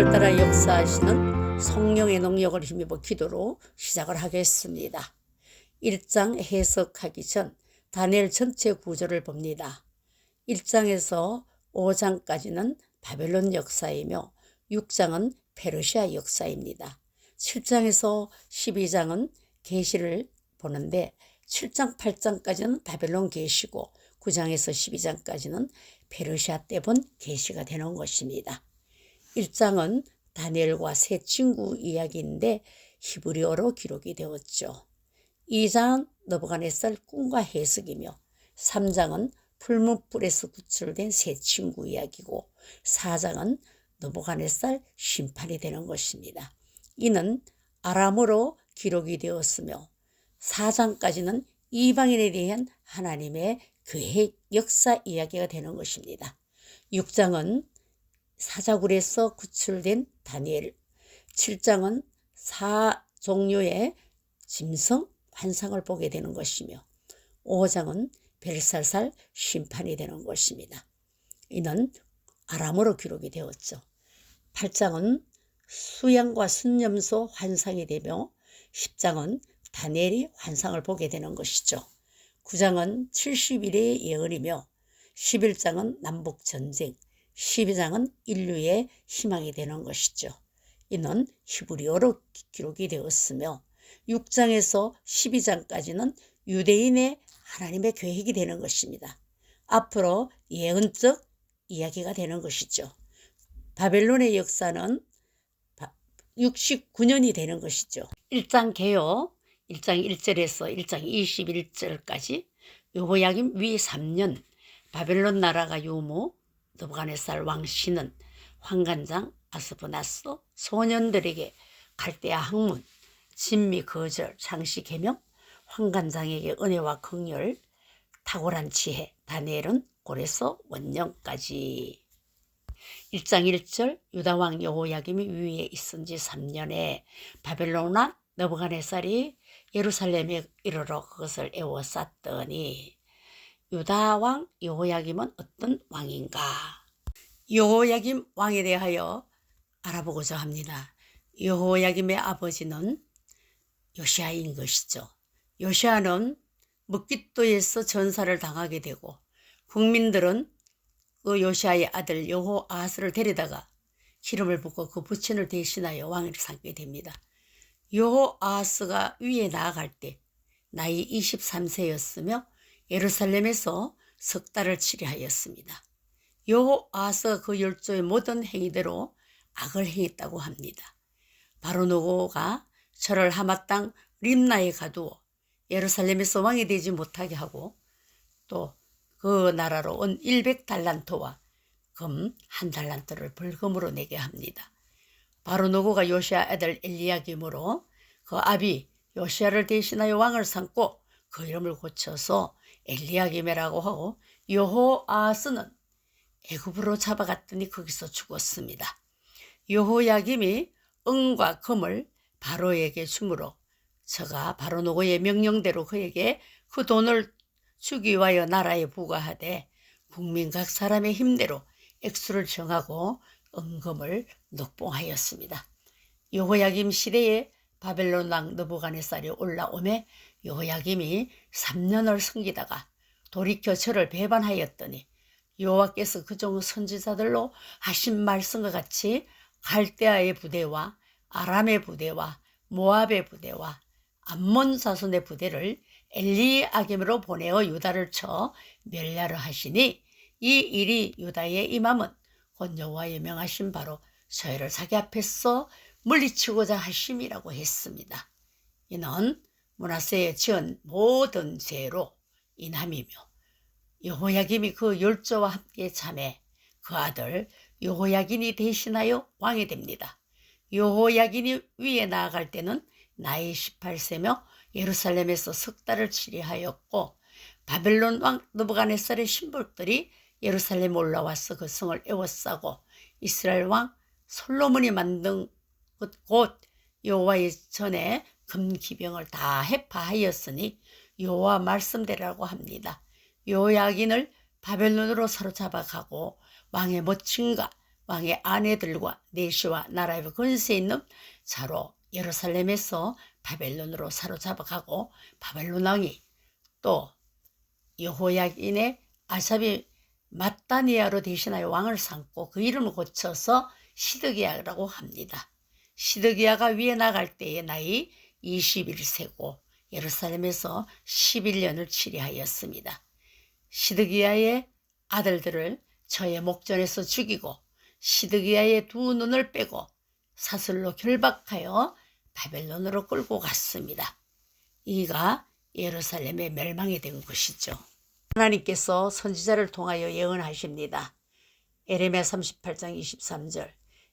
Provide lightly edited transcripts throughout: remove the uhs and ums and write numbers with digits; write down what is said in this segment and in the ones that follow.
말씀을 따라 역사하시는 성령의 능력을 힘입어 기도로 시작을 하겠습니다. 1장 해석하기 전 다니엘 전체 구조를 봅니다. 1장에서 5장까지는 바벨론 역사이며 6장은 페르시아 역사입니다. 7장에서 12장은 계시를 보는데 7장 8장까지는 바벨론 계시고 9장에서 12장까지는 페르시아 때 본 계시가 되는 것입니다. 1장은 다니엘과 세 친구 이야기인데 히브리어로 기록이 되었죠. 2장은 느부갓네살 꿈과 해석이며 3장은 풀무불에서 구출된 세 친구 이야기고 4장은 느부갓네살 심판이 되는 것입니다. 이는 아람어로 기록이 되었으며 4장까지는 이방인에 대한 하나님의 계획 역사 이야기가 되는 것입니다. 6장은 사자굴에서 구출된 다니엘, 7장은 4종류의 짐승 환상을 보게 되는 것이며 5장은 벨사살 심판이 되는 것입니다. 이는 아람어로 기록이 되었죠. 8장은 수양과 순념소 환상이 되며 10장은 다니엘이 환상을 보게 되는 것이죠. 9장은 70일의 예언이며 11장은 남북전쟁, 12장은 인류의 희망이 되는 것이죠. 이는 히브리어로 기록이 되었으며 6장에서 12장까지는 유대인의 하나님의 계획이 되는 것입니다. 앞으로 예언적 이야기가 되는 것이죠. 바벨론의 역사는 69년이 되는 것이죠. 1장 개요 1장 1절에서 1장 21절까지 여호야김 위 3년 바벨론 나라가 유무 느부갓네살 왕씨는 환관장 아스브나스 소년들에게 갈대아 학문 진미 거절 장시 계명 환관장에게 은혜와 긍휼 탁월한 지혜 다니엘은 고레서 원령까지 1장 1절 유다왕 여호야김이 위에 있은 지 3년에 바벨론 왕 느부갓네살이 예루살렘에 이르러 그것을 에워쌌더니 유다왕 여호야김은 어떤 왕인가? 여호야김 왕에 대하여 알아보고자 합니다. 여호야김의 아버지는 요시야인 것이죠. 요시야는 먹깃도에서 전사를 당하게 되고 국민들은 그 요시야의 아들 여호아하스를 데려다가 기름을 붓고 그 부친을 대신하여 왕을 삼게 됩니다. 여호아하스가 위에 나아갈 때 나이 23세였으며 예루살렘에서 석 달을 치료하였습니다. 여호아하스가 그 열조의 모든 행위대로 악을 행했다고 합니다. 바로노고가 저를 하마 땅 림나에 가두어 예루살렘에서 왕이 되지 못하게 하고 또 그 나라로 온 100달란트와 금 1달란트를 벌금으로 내게 합니다. 바로노고가 요시야 아들 엘리야김으로 그 아비 요시야를 대신하여 왕을 삼고 그 이름을 고쳐서 엘리야김이라고 하고 여호아하스는 애굽으로 잡아갔더니 거기서 죽었습니다. 여호야김이 은과 금을 바로에게 주므로 저가 바로노고의 명령대로 그에게 그 돈을 주기 위하여 나라에 부과하되 국민 각 사람의 힘대로 액수를 정하고 은금을 늑봉하였습니다. 여호야김 시대에 바벨론 왕 느부갓네살이 올라오매 여호야김이 3년을 섬기다가 돌이켜 저를 배반하였더니 여호와께서 그종 선지자들로 하신 말씀과 같이 갈대아의 부대와 아람의 부대와 모압의 부대와 암몬 자손의 부대를 엘리야김으로 보내어 유다를 쳐 멸하려 하시니 이 일이 유다에 임함은 곧 여호와의 명하신 바로 저희를 자기 앞에서 물리치고자 하심이라고 했습니다. 이는 므낫세에 지은 모든 죄로 인함이며 여호야김이 그 열조와 함께 참해 그 아들 여호야긴이 대신하여 왕이 됩니다. 여호야긴이 위에 나아갈 때는 나이 18세며 예루살렘에서 석 달을 치리하였고 바벨론 왕 느부갓네살의 신복들이 예루살렘에 올라와서 그 성을 에워싸고 이스라엘 왕 솔로몬이 만든 곳 여호와의 전에 금기병을 다 해파하였으니 여호와 말씀대로라고 합니다. 여호야긴을 바벨론으로 사로잡아 가고 왕의 모친과 왕의 아내들과 내시와 나라의 권세 있는 자로 예루살렘에서 바벨론으로 사로잡아 가고, 바벨론 왕이 또 여호야긴의 아삽이 마따니아로 대신하여 왕을 삼고 그 이름을 고쳐서 시드기야라고 합니다. 시드기야가 위에 나갈 때의 나이 21세고 예루살렘에서 11년을 치리하였습니다. 시드기야의 아들들을 저의 목전에서 죽이고 시드기야의 두 눈을 빼고 사슬로 결박하여 바벨론으로 끌고 갔습니다. 이가 예루살렘의 멸망이 된 것이죠. 하나님께서 선지자를 통하여 예언하십니다. 에레미야 38장 23절,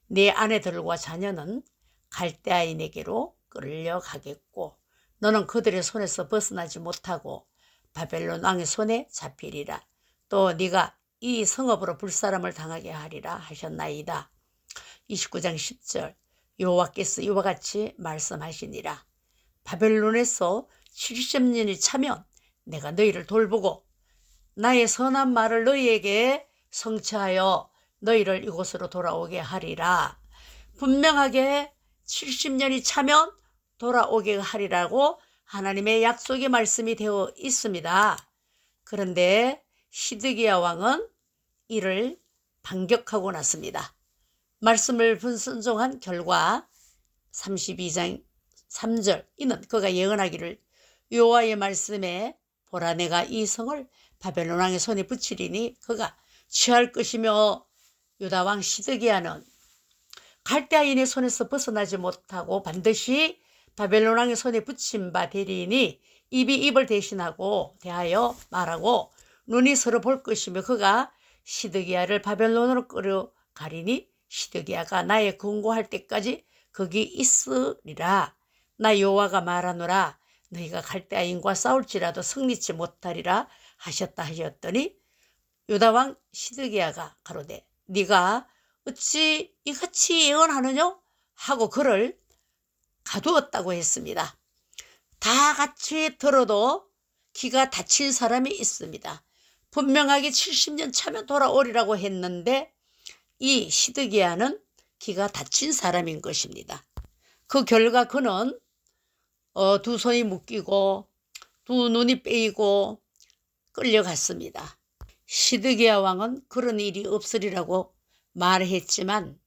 네 아내들과 자녀는 갈대아인에게로 끌려가겠고 너는 그들의 손에서 벗어나지 못하고 바벨론 왕의 손에 잡히리라. 또 네가 이 성읍으로 불사람을 당하게 하리라 하셨나이다. 29장 10절, 여호와께서 이와 같이 말씀하시니라. 바벨론에서 70년이 차면 내가 너희를 돌보고 나의 선한 말을 너희에게 성취하여 너희를 이곳으로 돌아오게 하리라. 분명하게 70년이 차면 돌아오게 하리라고 하나님의 약속의 말씀이 되어 있습니다. 그런데 시드기야 왕은 이를 반격하고 났습니다. 말씀을 불순종한 결과 32장 3절, 이는 그가 예언하기를 여호와의 말씀에 보라 내가 이 성을 바벨론 왕의 손에 붙이리니 그가 취할 것이며 유다 왕 시드기야는 갈대아인의 손에서 벗어나지 못하고 반드시 바벨론 왕의 손에 붙임 바 되리니 입이 입을 대하여 말하고 눈이 서로 볼 것이며 그가 시드기야를 바벨론으로 끌어가리니 시드기야가 나의 권고할 때까지 거기 있으리라. 나 여호와가 말하노라. 너희가 갈대아인과 싸울지라도 승리치 못하리라 하셨다 하셨더니 유다 왕 시드기야가 가로되 네가 어찌 이같이 예언하느냐 하고 그를 가두었다고 했습니다. 다 같이 들어도 기가 닫힌 사람이 있습니다. 분명하게 70년 차면 돌아오리라고 했는데 이 시드기야는 기가 닫힌 사람인 것입니다. 그 결과 그는 두 손이 묶이고 두 눈이 빼이고 끌려갔습니다. 시드기야 왕은 그런 일이 없으리라고 말했지만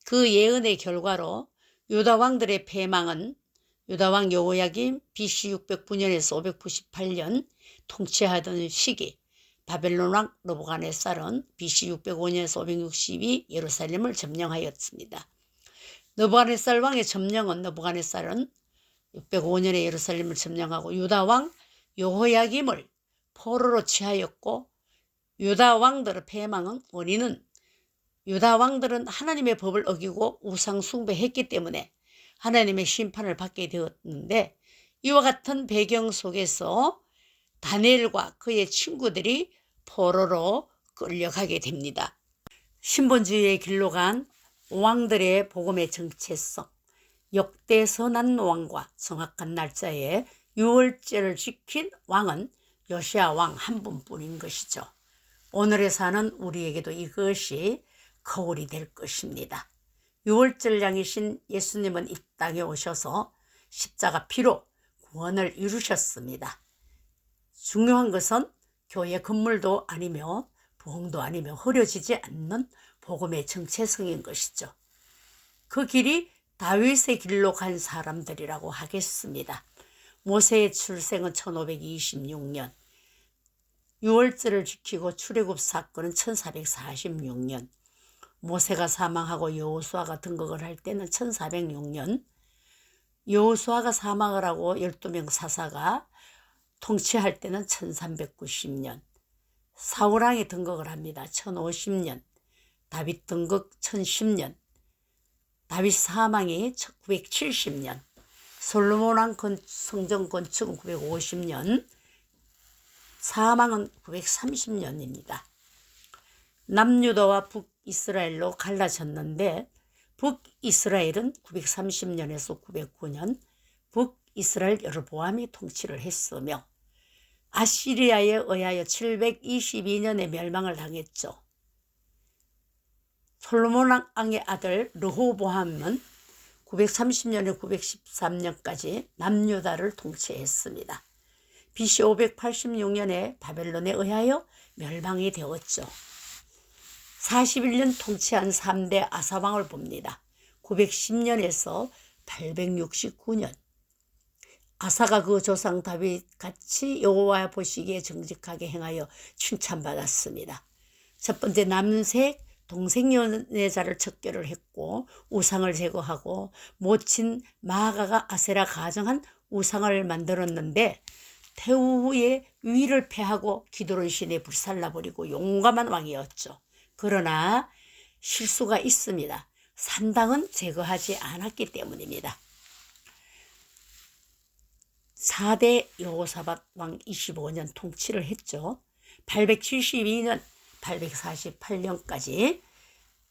그 예언의 결과로 유다 왕들의 패망은 유다 왕 여호야김 BC 609년에서 598년 통치하던 시기, 바벨론 왕 느부갓네살은 BC 605년에서 562 예루살렘을 점령하였습니다. 느부갓네살 왕의 점령은 느부갓네살은 605년에 예루살렘을 점령하고 유다 왕 여호야김을 포로로 취하였고 유다 왕들의 패망은 원인은 유다 왕들은 하나님의 법을 어기고 우상 숭배했기 때문에 하나님의 심판을 받게 되었는데 이와 같은 배경 속에서 다니엘과 그의 친구들이 포로로 끌려가게 됩니다. 신본주의의 길로 간 왕들의 복음의 정체성, 역대 선한 왕과 정확한 날짜에 유월절을 지킨 왕은 요시야 왕 한 분뿐인 것이죠. 오늘에 사는 우리에게도 이것이 거울이 될 것입니다. 유월절 양이신 예수님은 이 땅에 오셔서 십자가 피로 구원을 이루셨습니다. 중요한 것은 교회 건물도 아니며 부흥도 아니며 흐려지지 않는 복음의 정체성인 것이죠. 그 길이 다윗의 길로 간 사람들이라고 하겠습니다. 모세의 출생은 1526년, 유월절을 지키고 출애굽 사건은 1446년, 모세가 사망하고 여호수아가 등극을 할 때는 1406년, 여호수아가 사망을 하고 12명 사사가 통치할 때는 1390년, 사울왕이 등극을 합니다. 1050년, 다윗 등극 1010년, 다윗 사망이 970년, 솔로몬 왕 성전 건축은 950년, 사망은 930년입니다. 남유다와 북이스라엘로 갈라졌는데 북이스라엘은 930년에서 909년 북이스라엘 여로보암이 통치를 했으며 아시리아에 의하여 722년에 멸망을 당했죠. 솔로몬 왕의 아들 르호보암은 930년에 913년까지 남유다를 통치했습니다. BC 586년에 바벨론에 의하여 멸망이 되었죠. 41년 통치한 3대 아사왕을 봅니다. 910년에서 869년. 아사가 그 조상 다윗 같이 여호와 보시기에 정직하게 행하여 칭찬받았습니다. 첫 번째, 남색 동생 연애자를 척결을 했고 우상을 제거하고 모친 마아가가 아세라 가정한 우상을 만들었는데 태후에 위를 패하고 기드론 신에 불살라버리고 용감한 왕이었죠. 그러나 실수가 있습니다. 산당은 제거하지 않았기 때문입니다. 4대 여호사밧 왕 25년 통치를 했죠. 872년 848년까지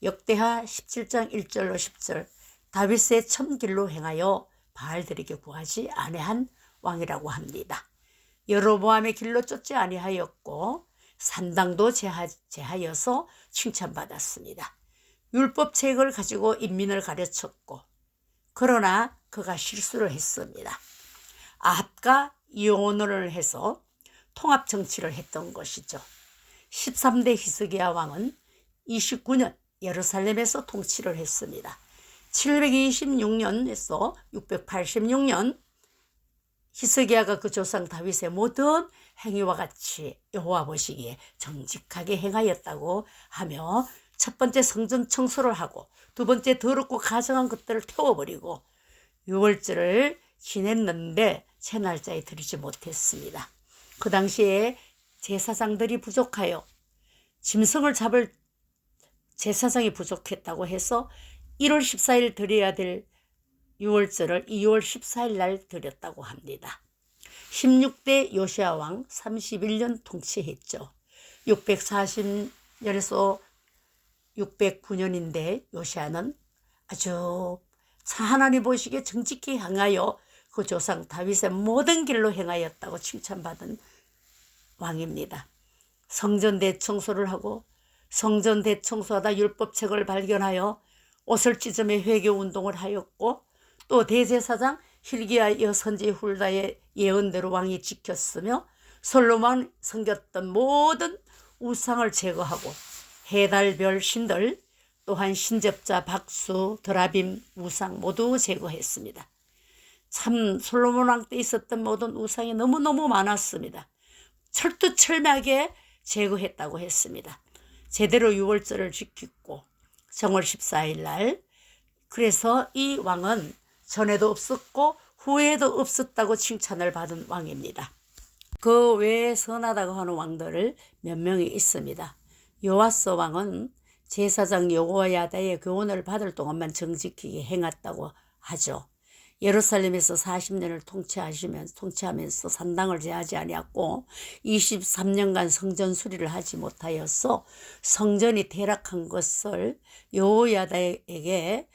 역대하 17장 1절로 10절 다윗의 첨길로 행하여 바알들에게 구하지 아니한 왕이라고 합니다. 여로보암의 길로 쫓지 아니하였고 산당도 제하여서 칭찬받았습니다. 율법책을 가지고 인민을 가르쳤고 그러나 그가 실수를 했습니다. 아합과 이혼을 해서 통합 정치를 했던 것이죠. 13대 히스기야 왕은 29년 예루살렘에서 통치를 했습니다. 726년에서 686년 히스기야가 그 조상 다윗의 모든 행위와 같이 여호와 보시기에 정직하게 행하였다고 하며 첫 번째 성전 청소를 하고 두 번째 더럽고 가증한 것들을 태워버리고 유월절을 지냈는데 새 날짜에 드리지 못했습니다. 그 당시에 제사장들이 부족하여 짐승을 잡을 제사장이 부족했다고 해서 1월 14일 드려야 될 유월절을 2월 14일 날 드렸다고 합니다. 16대 요시야 왕 31년 통치했죠. 640년에서 609년인데 요시야는 아주 하나님 보시기에 정직히 행하여 그 조상 다윗의 모든 길로 행하였다고 칭찬받은 왕입니다. 성전 대청소를 하고 성전 대청소하다 율법책을 발견하여 옷을 찢으며 회개운동을 하였고 또 대제사장 hil기야 선지 훌다의 예언대로 왕이 지켰으며 솔로몬 섬겼던 모든 우상을 제거하고 해달별 신들 또한 신접자 박수 드라빔 우상 모두 제거했습니다. 참 솔로몬 왕 때 있었던 모든 우상이 너무너무 많았습니다. 철두철미하게 제거했다고 했습니다. 제대로 유월절을 지켰고 정월 14일 날 그래서 이 왕은 전에도 없었고 후에도 없었다고 칭찬을 받은 왕입니다. 그 외에 선하다고 하는 왕들을 몇 명이 있습니다. 요아스 왕은 제사장 여호야다의 교훈을 받을 동안만 정직하게 행했다고 하죠. 예루살렘에서 40년을 통치하면서 산당을 제하지 아니했고 23년간 성전 수리를 하지 못하여서 성전이 퇴락한 것을 여호야다에게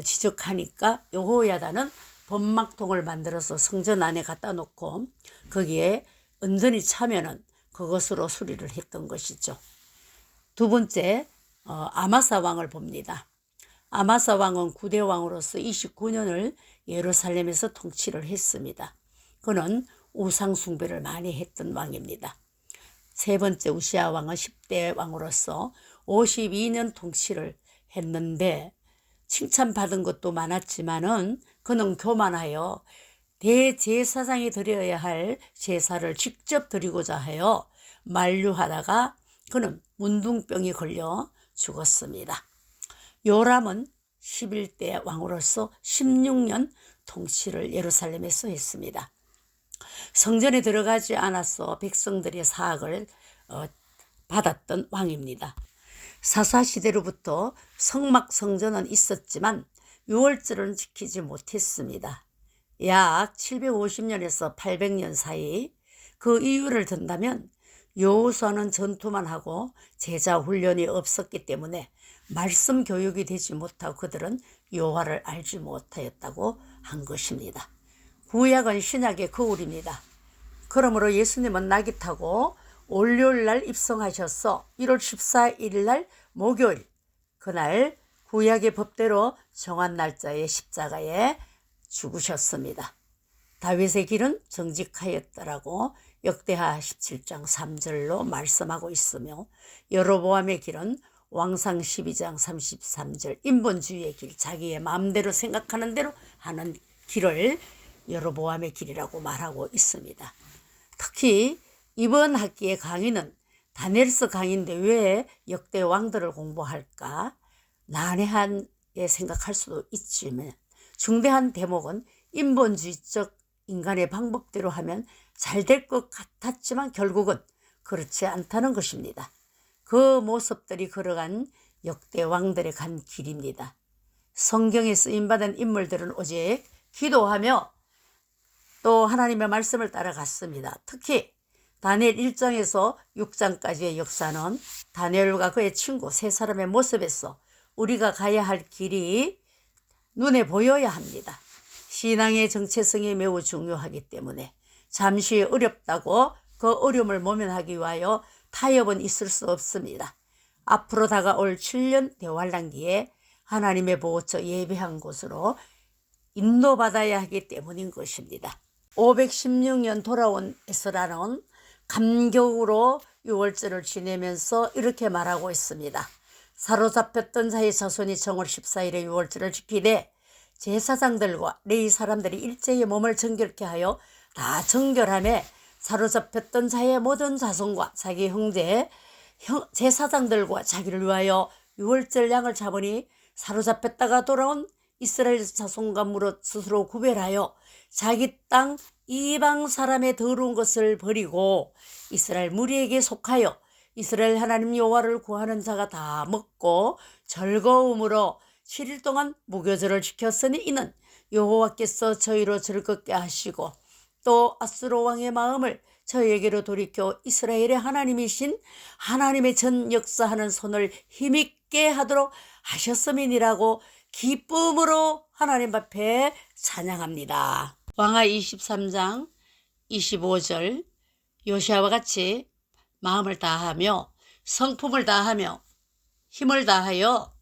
지적하니까 여호야다는 범막통을 만들어서 성전 안에 갖다 놓고 거기에 은전이 차면은 그것으로 수리를 했던 것이죠. 두 번째 아마사 왕을 봅니다. 아마사 왕은 9대 왕으로서 29년을 예루살렘에서 통치를 했습니다. 그는 우상 숭배를 많이 했던 왕입니다. 세 번째 우시야 왕은 10대 왕으로서 52년 통치를 했는데 칭찬받은 것도 많았지만은 그는 교만하여 대제사장이 드려야 할 제사를 직접 드리고자 하여 만류하다가 그는 문둥병이 걸려 죽었습니다. 요람은 11대 왕으로서 16년 통치를 예루살렘에서 했습니다. 성전에 들어가지 않아서 백성들의 사악을 받았던 왕입니다. 사사시대로부터 성막 성전은 있었지만 유월절은 지키지 못했습니다. 약 750년에서 800년 사이 그 이유를 든다면 여호수아는 전투만 하고 제자 훈련이 없었기 때문에 말씀 교육이 되지 못하고 그들은 여호와를 알지 못하였다고 한 것입니다. 구약은 신약의 거울입니다. 그러므로 예수님은 나귀 타고 월요일 날 입성하셔서 1월 14일 날 목요일 그날 구약의 법대로 정한 날짜에 십자가에 죽으셨습니다. 다윗의 길은 정직하였더라고 역대하 17장 3절로 말씀하고 있으며 여로보암의 길은 왕상 12장 33절 인본주의의 길, 자기의 마음대로 생각하는 대로 하는 길을 여로보암의 길이라고 말하고 있습니다. 특히 이번 학기의 강의는 다니엘서 강의인데 왜 역대 왕들을 공부할까? 난해하게 생각할 수도 있지만 중대한 대목은 인본주의적 인간의 방법대로 하면 잘 될 것 같았지만 결국은 그렇지 않다는 것입니다. 그 모습들이 걸어간 역대 왕들의 간 길입니다. 성경에 쓰임받은 인물들은 오직 기도하며 또 하나님의 말씀을 따라갔습니다. 특히 다니엘 1장에서 6장까지의 역사는 다니엘과 그의 친구 세 사람의 모습에서 우리가 가야 할 길이 눈에 보여야 합니다. 신앙의 정체성이 매우 중요하기 때문에 잠시 어렵다고 그 어려움을 모면하기 위하여 타협은 있을 수 없습니다. 앞으로 다가올 7년 대환란기에 하나님의 보호처 예배한 곳으로 인도받아야 하기 때문인 것입니다. 516년 돌아온 에스라는 감격으로 유월절을 지내면서 이렇게 말하고 있습니다. 사로잡혔던 자의 자손이 정월 14일에 유월절을 지키되 제사장들과 레위 사람들이 일제히 몸을 정결케 하여 다 정결하며 사로잡혔던 자의 모든 자손과 자기 형제 제사장들과 자기를 위하여 유월절 양을 잡으니 사로잡혔다가 돌아온 이스라엘 자손과 무릇 스스로 구별하여 자기 땅 이방 사람의 더러운 것을 버리고 이스라엘 무리에게 속하여 이스라엘 하나님 여호와를 구하는 자가 다 먹고 즐거움으로 7일 동안 무교절을 지켰으니 이는 여호와께서 저희로 즐겁게 하시고 또 아수르 왕의 마음을 저에게로 돌이켜 이스라엘의 하나님이신 하나님의 전 역사하는 손을 힘있게 하도록 하셨음이니라고 기쁨으로 하나님 앞에 찬양합니다. 왕하 23장 25절 요시아와 같이 마음을 다하며 성품을 다하며 힘을 다하여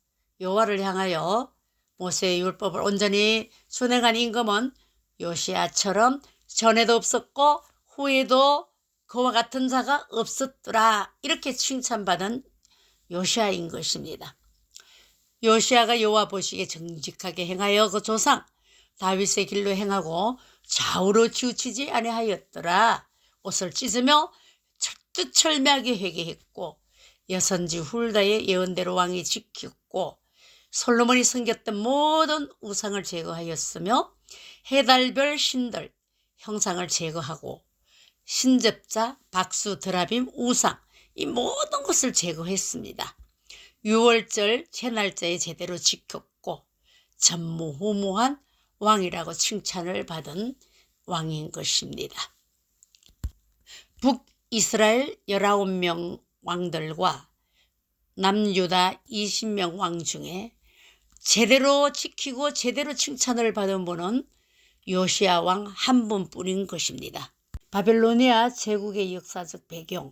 여호와를 향하여 모세의 율법을 온전히 순행한 임금은 요시아처럼 전에도 없었고 후에도 그와 같은 자가 없었더라. 이렇게 칭찬받은 요시아인 것입니다. 요시아가 여호와 보시기에 정직하게 행하여 그 조상 다윗의 길로 행하고 좌우로 치우치지 아니하였더라. 옷을 찢으며 철두철미하게 회개했고 여선지 훌다의 예언대로 왕이 지켰고 솔로몬이 섬겼던 모든 우상을 제거하였으며 해달별 신들 형상을 제거하고 신접자, 박수, 드라빔, 우상 이 모든 것을 제거했습니다. 유월절 제날짜에 제대로 지켰고 전무후무한 왕이라고 칭찬을 받은 왕인 것입니다. 북이스라엘 19명 왕들과 남유다 20명 왕 중에 제대로 지키고 제대로 칭찬을 받은 분은 요시아 왕 한 분뿐인 것입니다. 바벨로니아 제국의 역사적 배경.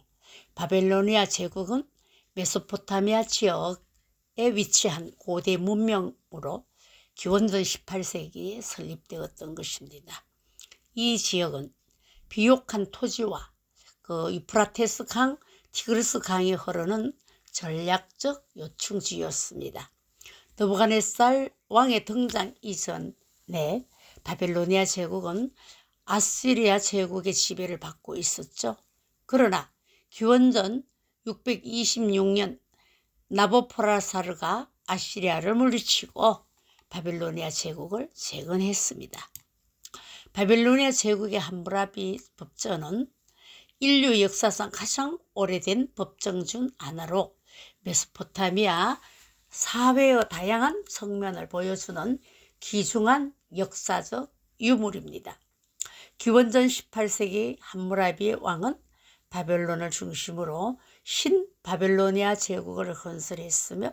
바벨로니아 제국은 메소포타미아 지역에 위치한 고대 문명으로 기원전 18세기에 설립되었던 것입니다. 이 지역은 비옥한 토지와 그 유프라테스 강, 티그리스 강이 흐르는 전략적 요충지였습니다. 느부갓네살 왕의 등장 이전에 바벨로니아 제국은 아시리아 제국의 지배를 받고 있었죠. 그러나 기원전 626년 나보포라사르가 아시리아를 물리치고 바벨로니아 제국을 재건했습니다. 바벨로니아 제국의 함무라비 법전은 인류 역사상 가장 오래된 법정 중 하나로 메소포타미아 사회의 다양한 측면을 보여주는 귀중한 역사적 유물입니다. 기원전 18세기 함무라비 왕은 바벨론을 중심으로 신바벨로니아 제국을 건설했으며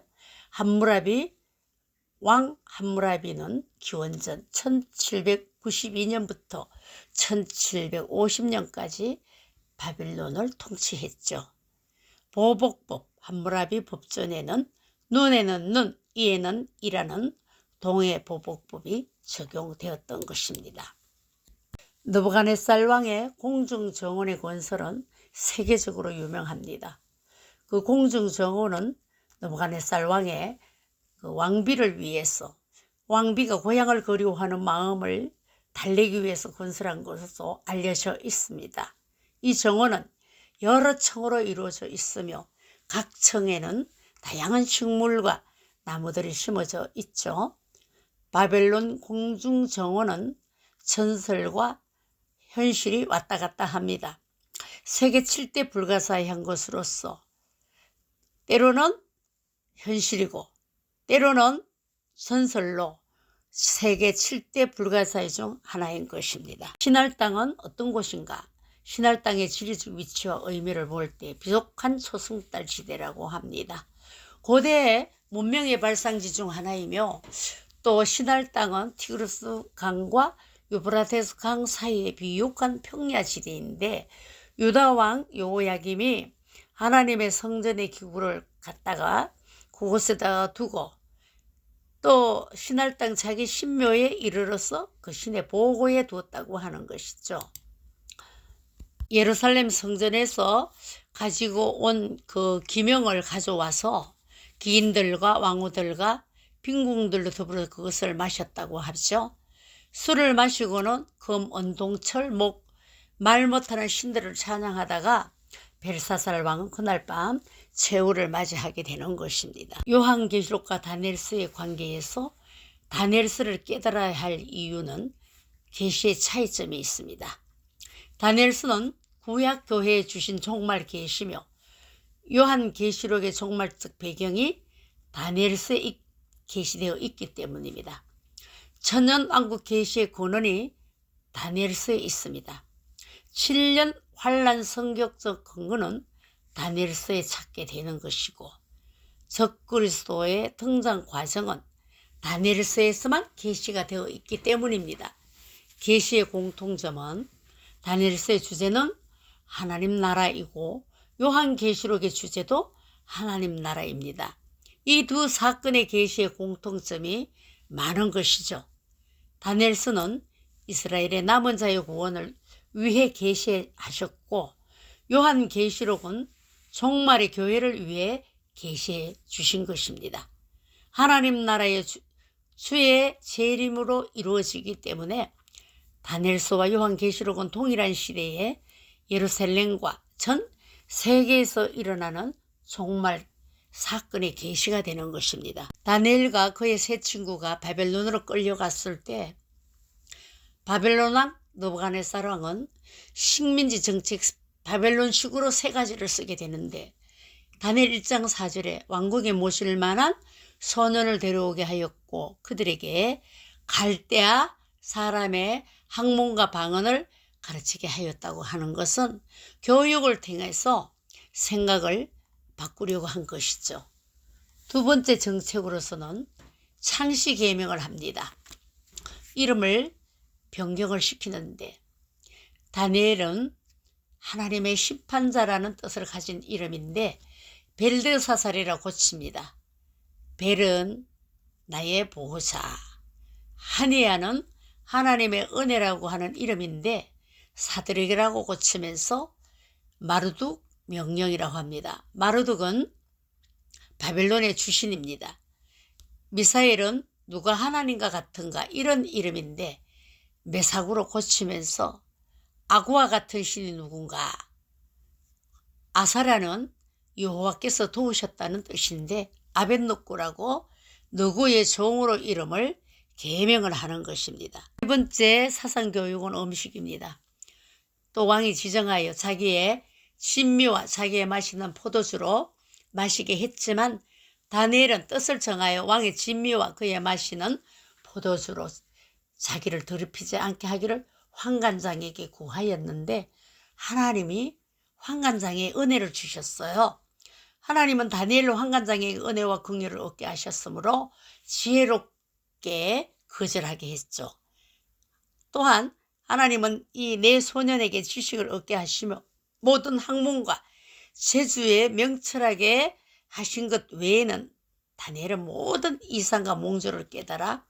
왕 함무라비는 기원전 1792년부터 1750년까지 바벨론을 통치했죠. 보복법 함무라비 법전에는 눈에는 눈, 이에는 이라는 동해보복법이 적용되었던 것입니다. 느부갓네살 왕의 공중정원의 건설은 세계적으로 유명합니다. 그 공중정원은 느부갓네살 왕의 그 왕비를 위해서, 왕비가 고향을 그리워하는 마음을 달래기 위해서 건설한 것으로 알려져 있습니다. 이 정원은 여러 층으로 이루어져 있으며 각 층에는 다양한 식물과 나무들이 심어져 있죠. 바벨론 공중정원은 전설과 현실이 왔다 갔다 합니다. 세계 7대 불가사의한 것으로서 때로는 현실이고 때로는 전설로 세계 7대 불가사의 중 하나인 것입니다. 신할 땅은 어떤 곳인가? 신할 땅의 지리적 위치와 의미를 볼 때 비옥한 초승달 지대라고 합니다. 고대의 문명의 발상지 중 하나이며 또 신할 땅은 티그리스 강과 유브라테스 강 사이의 비옥한 평야지대인데 유다 왕 여호야김이 하나님의 성전의 기구를 갖다가 그곳에다가 두고 또 신할 땅 자기 신묘에 이르러서 그 신의 보고에 두었다고 하는 것이죠. 예루살렘 성전에서 가지고 온 그 기명을 가져와서 기인들과 왕후들과 빈궁들로 더불어 그것을 마셨다고 하죠. 술을 마시고는 금, 은, 동, 철, 목, 말 못하는 신들을 찬양하다가 벨사살 왕은 그날 밤 최후를 맞이하게 되는 것입니다. 요한계시록과 다니엘서의 관계에서 다니엘서를 깨달아야 할 이유는 계시의 차이점이 있습니다. 다니엘서는 구약 교회에 주신 종말 계시며 요한계시록의 종말적 배경이 다니엘서에 계시되어 있기 때문입니다. 천년왕국 계시의 근원이 다니엘서에 있습니다. 7년 환란 성격적 근거는 다니엘서에 찾게 되는 것이고 적그리스도의 등장 과정은 다니엘서에서만 계시가 되어 있기 때문입니다. 계시의 공통점은 다니엘서의 주제는 하나님 나라이고 요한계시록의 주제도 하나님 나라입니다. 이 두 사건의 계시의 공통점이 많은 것이죠. 다니엘서는 이스라엘의 남은 자의 구원을 위해 계시하셨고 요한계시록은 종말의 교회를 위해 계시해 주신 것입니다. 하나님 나라의 주의 재림으로 이루어지기 때문에 다니엘서와 요한계시록은 동일한 시대에 예루살렘과 전 세계에서 일어나는 종말 사건의 계시가 되는 것입니다. 다니엘과 그의 세 친구가 바벨론으로 끌려갔을 때 바벨론 왕 느부갓네살 왕은 식민지 정책 바벨론식으로 세 가지를 쓰게 되는데 다니엘 1장 4절에 왕국에 모실 만한 소년을 데려오게 하였고 그들에게 갈대아 사람의 학문과 방언을 가르치게 하였다고 하는 것은 교육을 통해서 생각을 바꾸려고 한 것이죠. 두 번째 정책으로서는 창시 계명을 합니다. 이름을 변경을 시키는데 다니엘은 하나님의 심판자라는 뜻을 가진 이름인데 벨드사살이라고 고칩니다. 벨은 나의 보호자, 하니야는 하나님의 은혜라고 하는 이름인데 사드락이라고 고치면서 마르둑 명령이라고 합니다. 마르둑은 바벨론의 주신입니다. 미사엘은 누가 하나님과 같은가 이런 이름인데 메삭으로 고치면서 아구와 같은 신이 누군가. 아사라는 여호와께서 도우셨다는 뜻인데 아벳노고라고 너구의 종으로 이름을 계명을 하는 것입니다. 세 번째 사상교육은 음식입니다. 또 왕이 지정하여 자기의 신미와 자기의 마시는 포도주로 마시게 했지만 다니엘은 뜻을 정하여 왕의 진미와 그의 마시는 포도주로 자기를 더럽히지 않게 하기를 환관장에게 구하였는데 하나님이 환관장에 은혜를 주셨어요. 하나님은 다니엘로 환관장에게 은혜와 긍휼을 얻게 하셨으므로 지혜롭게 거절하게 했죠. 또한 하나님은 이 네 소년에게 지식을 얻게 하시며 모든 학문과 재주에 명철하게 하신 것 외에는 다니엘은 모든 이상과 몽조를 깨달아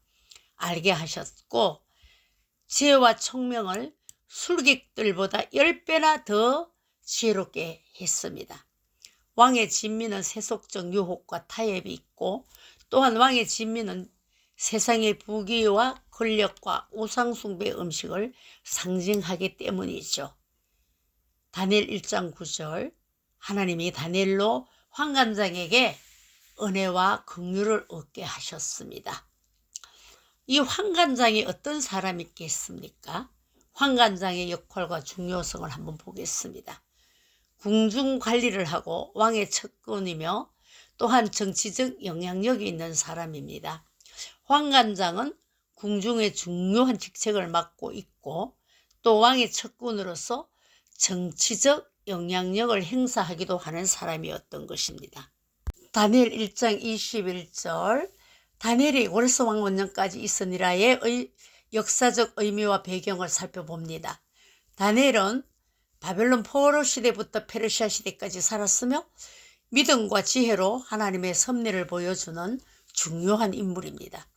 알게 하셨고 지혜와 총명을 술객들보다 10배나 더 지혜롭게 했습니다. 왕의 진미는 세속적 유혹과 타협이 있고 또한 왕의 진미는 세상의 부귀와 권력과 우상숭배 음식을 상징하기 때문이죠. 다니엘 1장 9절 하나님이 다니엘로 환관장에게 은혜와 긍휼을 얻게 하셨습니다. 이 환관장이 어떤 사람이겠습니까? 환관장의 역할과 중요성을 한번 보겠습니다. 궁중 관리를 하고 왕의 측근이며 또한 정치적 영향력이 있는 사람입니다. 환관장은 궁중의 중요한 직책을 맡고 있고 또 왕의 측근으로서 정치적 영향력을 행사하기도 하는 사람이었던 것입니다. 다니엘 1장 21절 다니엘이 고레스 왕 원년까지 있으니라의 역사적 의미와 배경을 살펴봅니다. 다니엘은 바벨론 포로 시대부터 페르시아 시대까지 살았으며 믿음과 지혜로 하나님의 섭리를 보여주는 중요한 인물입니다.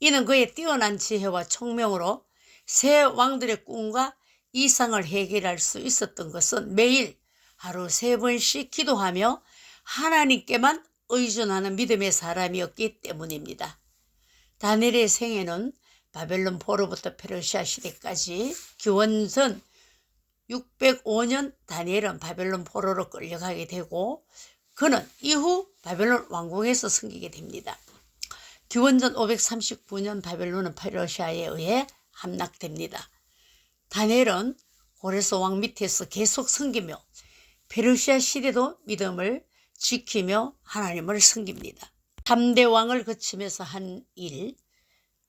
이는 그의 뛰어난 지혜와 총명으로 새 왕들의 꿈과 이상을 해결할 수 있었던 것은 매일 하루 3번씩 기도하며 하나님께만 의존하는 믿음의 사람이었기 때문입니다. 다니엘의 생애는 바벨론 포로부터 페르시아 시대까지 기원전 605년 다니엘은 바벨론 포로로 끌려가게 되고 그는 이후 바벨론 왕궁에서 섬기게 됩니다. 기원전 539년 바벨론은 페르시아에 의해 함락됩니다. 다니엘은 고레스 왕 밑에서 계속 섬기며 페르시아 시대도 믿음을 지키며 하나님을 섬깁니다. 3대 왕을 거치면서 한 일,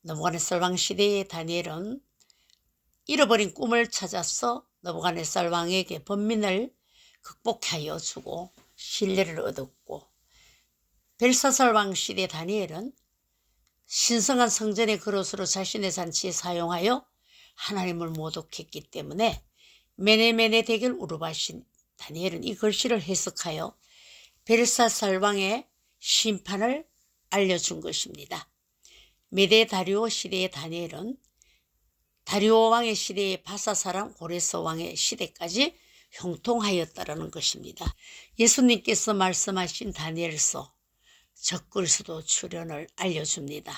느부갓네살 왕 시대의 다니엘은 잃어버린 꿈을 찾아서 느부갓네살 왕에게 번민을 극복하여 주고 신뢰를 얻었고 벨사살 왕 시대 다니엘은 신성한 성전의 그릇으로 자신의 잔치에 사용하여 하나님을 모독했기 때문에 메네메네 대결 우르바신 다니엘은 이 글씨를 해석하여 벨사살 왕의 심판을 알려준 것입니다. 메데 다리오 시대의 다니엘은 다리오 왕의 시대의 바사사랑 고레스 왕의 시대까지 형통하였다라는 것입니다. 예수님께서 말씀하신 다니엘서 적글수도 출현을 알려줍니다.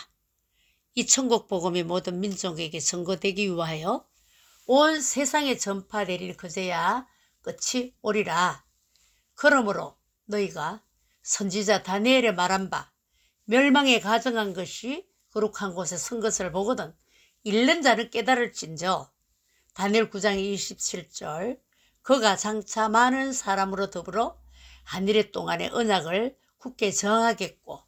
이 천국 복음이 모든 민족에게 전거되기 위하여 온 세상에 전파되리니 그제야 끝이 오리라. 그러므로 너희가 선지자 다니엘의 말한 바 멸망에 가정한 것이 거룩한 곳에 선 것을 보거든 읽는 자는 깨달을진저. 다니엘 9장 27절 그가 장차 많은 사람으로 더불어 한 일 동안의 언약을 굳게 정하겠고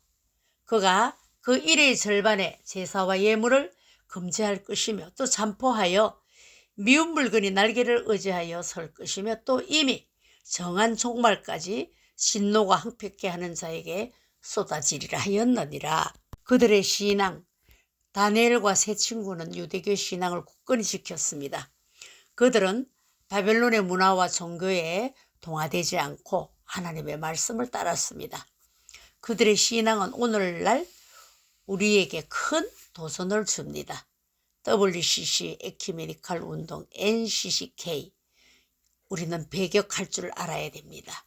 그가 그 일의 절반에 제사와 예물을 금지할 것이며 또 잠포하여 미운 물건이 날개를 의지하여 설 것이며 또 이미 정한 종말까지 진노가 항평케 하는 자에게 쏟아지리라 하였느니라. 그들의 신앙 다니엘과 세 친구는 유대교 신앙을 굳건히 지켰습니다. 그들은 바벨론의 문화와 종교에 동화되지 않고 하나님의 말씀을 따랐습니다. 그들의 신앙은 오늘날 우리에게 큰 도전을 줍니다. WCC 에큐메니컬 운동 NCCK 우리는 배격할 줄 알아야 됩니다.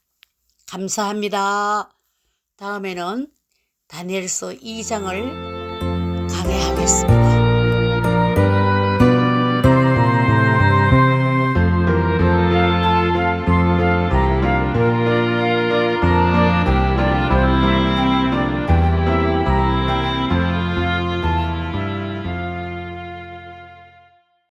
감사합니다. 다음에는 다니엘서 2장을 강해하겠습니다.